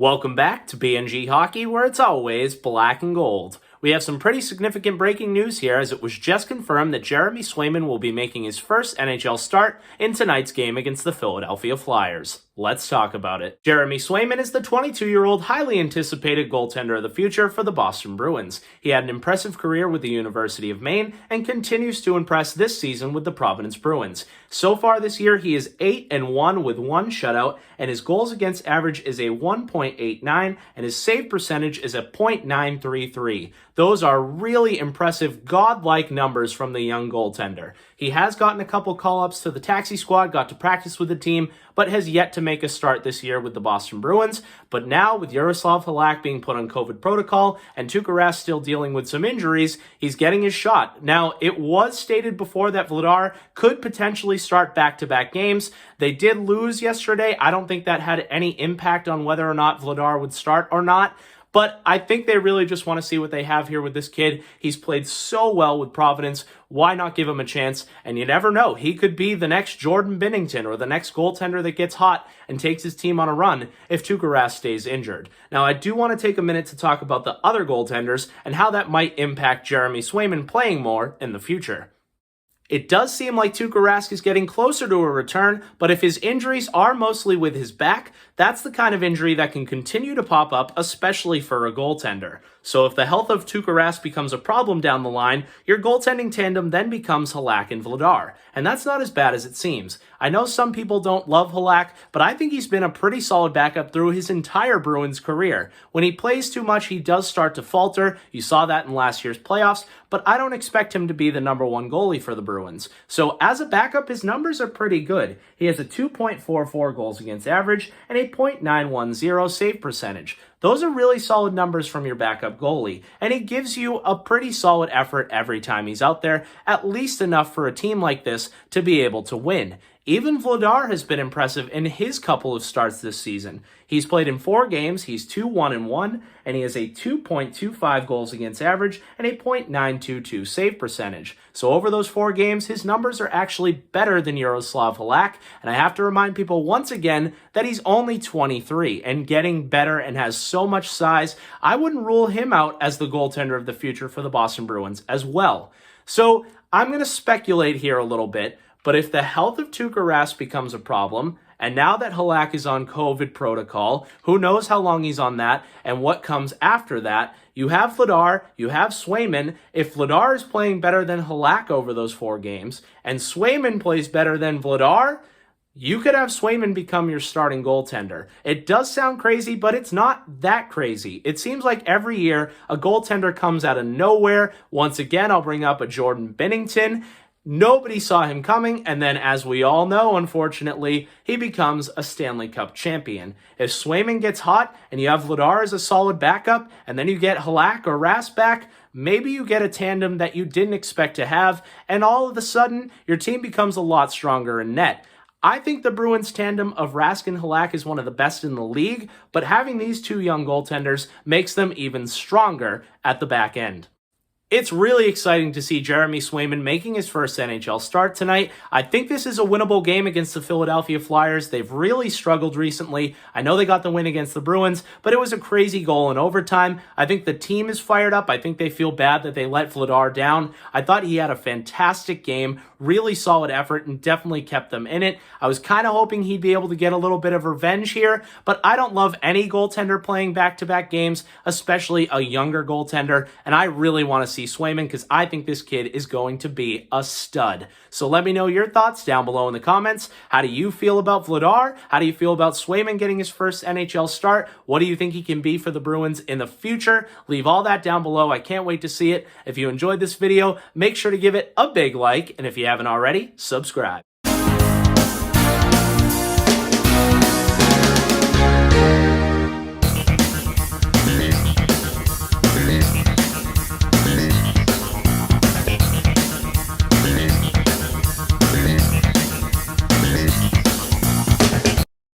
Welcome back to BNG Hockey, where it's always black and gold. We have some pretty significant breaking news here, as it was just confirmed that Jeremy Swayman will be making his first NHL start in tonight's game against the Philadelphia Flyers. Let's talk about it. Jeremy Swayman is the 22-year-old highly anticipated goaltender of the future for the Boston Bruins. He had an impressive career with the University of Maine and continues to impress this season with the Providence Bruins. So far this year, he is 8-1 with one shutout, and his goals against average is a 1.89, and his save percentage is a .933. Those are really impressive, godlike numbers from the young goaltender. He has gotten a couple call-ups to the taxi squad, got to practice with the team, but has yet to make a start this year with the Boston Bruins. But now, with Jaroslav Halak being put on COVID protocol and Tuukka Rask still dealing with some injuries, he's getting his shot. Now, it was stated before that Vladar could potentially start back-to-back games. They did lose yesterday. I don't think that had any impact on whether or not Vladar would start or not. But I think they really just want to see what they have here with this kid. He's played so well with Providence. Why not give him a chance? And you never know. He could be the next Jordan Binnington or the next goaltender that gets hot and takes his team on a run if Tuukka Rask stays injured. Now, I do want to take a minute to talk about the other goaltenders and how that might impact Jeremy Swayman playing more in the future. It does seem like Tuukka Rask is getting closer to a return, but if his injuries are mostly with his back, that's the kind of injury that can continue to pop up, especially for a goaltender. So if the health of Tuukka Rask becomes a problem down the line, your goaltending tandem then becomes Halak and Vladar. And that's not as bad as it seems. I know some people don't love Halak, but I think he's been a pretty solid backup through his entire Bruins career. When he plays too much, he does start to falter. You saw that in last year's playoffs, but I don't expect him to be the number one goalie for the Bruins. So as a backup, his numbers are pretty good. He has a 2.44 goals against average and a .910 save percentage. Those are really solid numbers from your backup goalie, and he gives you a pretty solid effort every time he's out there, at least enough for a team like this to be able to win. Even Vladar has been impressive in his couple of starts this season. He's played in 4 games, he's 2-1-1, and he has a 2.25 goals against average and a .922 save percentage. So over those 4 games, his numbers are actually better than Jaroslav Halak, and I have to remind people once again that he's only 23 and getting better and has so much size. I wouldn't rule him out as the goaltender of the future for the Boston Bruins as well. So I'm going to speculate here a little bit. But if the health of Tuukka Rask becomes a problem, and now that Halak is on COVID protocol, who knows how long he's on that and what comes after that, you have Vladar, you have Swayman. If Vladar is playing better than Halak over those 4 games, and Swayman plays better than Vladar, you could have Swayman become your starting goaltender. It does sound crazy, but it's not that crazy. It seems like every year a goaltender comes out of nowhere. Once again, I'll bring up a Jordan Binnington. Nobody saw him coming, and then, as we all know, unfortunately, he becomes a Stanley Cup champion. If Swayman gets hot, and you have Vladar as a solid backup, and then you get Halak or Rask back, maybe you get a tandem that you didn't expect to have, and all of a sudden, your team becomes a lot stronger in net. I think the Bruins tandem of Rask and Halak is one of the best in the league, but having these 2 young goaltenders makes them even stronger at the back end. It's really exciting to see Jeremy Swayman making his first NHL start tonight. I think this is a winnable game against the Philadelphia Flyers. They've really struggled recently. I know they got the win against the Bruins, but it was a crazy goal in overtime. I think the team is fired up. I think they feel bad that they let Vladar down. I thought he had a fantastic game, really solid effort, and definitely kept them in it. I was kind of hoping he'd be able to get a little bit of revenge here, but I don't love any goaltender playing back-to-back games, especially a younger goaltender, and I really want to see Swayman because I think this kid is going to be a stud. So let me know your thoughts down below in the comments. How do you feel about Vladar? How do you feel about Swayman getting his first NHL start? What do you think he can be for the Bruins in the future? Leave all that down below. I can't wait to see it. If you enjoyed this video, make sure to give it a big like, and if you haven't already, subscribe.